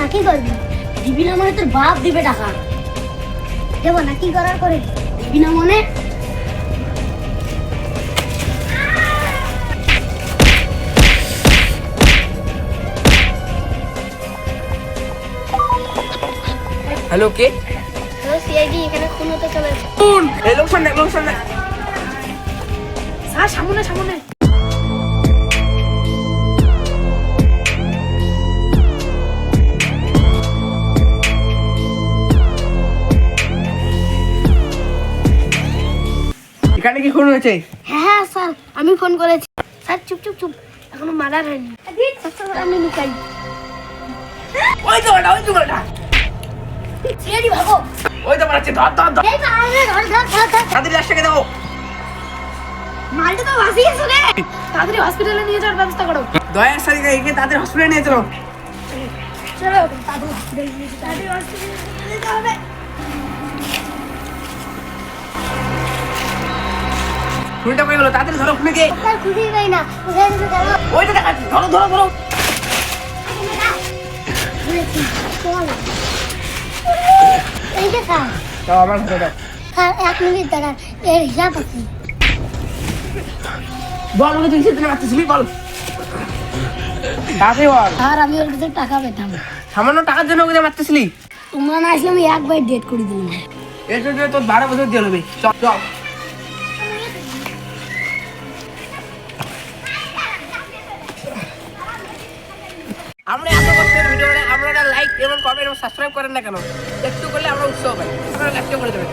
না, কি করবি? দিবি না মানে তোর বাপ দিবে টাকা। দেবো না, কি করার করে? দিবি না মানে হ্যালো, কে? হ্যালো সিআইডি, এখানে খুন হতে চলেছে। কোন? এই লোক সামনে, লোক সামনে। স্যার সামনে সামনে। এখানে কি খুন হয়েছে? হ্যাঁ স্যার, আমি ফোন করেছি। স্যার চুপ চুপ চুপ, এখনো মার্ডার হয়নি। স্যার, আমি লুকাই। ওই তো ওটা, ওই তো ওটা। সিআইডি ভাগো। ওই তো পালাচ্ছে, ধর ধর ধর। এই তো, আরে ধর ধর ধর ধর। তাড়াতাড়ি লাশটাকে দাও। মালটা তো ভাসিয়ে গেছে রে। তাড়াতাড়ি হসপিটালে নিয়ে যাওয়ার ব্যবস্থা করো। দয়ার সাথে একে তাদের হসপিটালে নিয়ে চলো। চলো তাড়াতাড়ি হসপিটালে নিয়ে যেতে হবে। তাড়াতাড়ি হসপিটালে নিয়ে যেতে হবে। খুনিটা কই গেল? তাড়াতাড়ি ধরো খুনিকে। স্যার খুঁজেই পাই না, কোথায় গেছে জানো? ওই তো দেখাচ্ছি, ধরো ধরো ধরো। বুঝেছি, চল। এই যে স্যার, দাও আমার হাতে দাও। স্যার 1 মিনিট দাঁড়ান, এর হিসাব আছে। বল, আমাকে তুই সেদিন মারতেছিলি, বল। তাড়াতাড়ি বল। স্যার আমি ওর কাছে টাকা পেতাম, সামান্য টাকার জন্য ওকে মারতেছিলি? তোমরা না আসলে আমি একবার ডেট করে দিলাম। এর জন্য তোর 12 বছর দিয়ে হবে। চল চল। আমরা এত কষ্টের ভিডিও বানাই, আপনারা লাইক এবং কমেন্ট এবং সাবস্ক্রাইব করেন না কেন? একটু করলে আমরা উৎসাহ পাই। আপনারা লাইকটা করে দেবেন।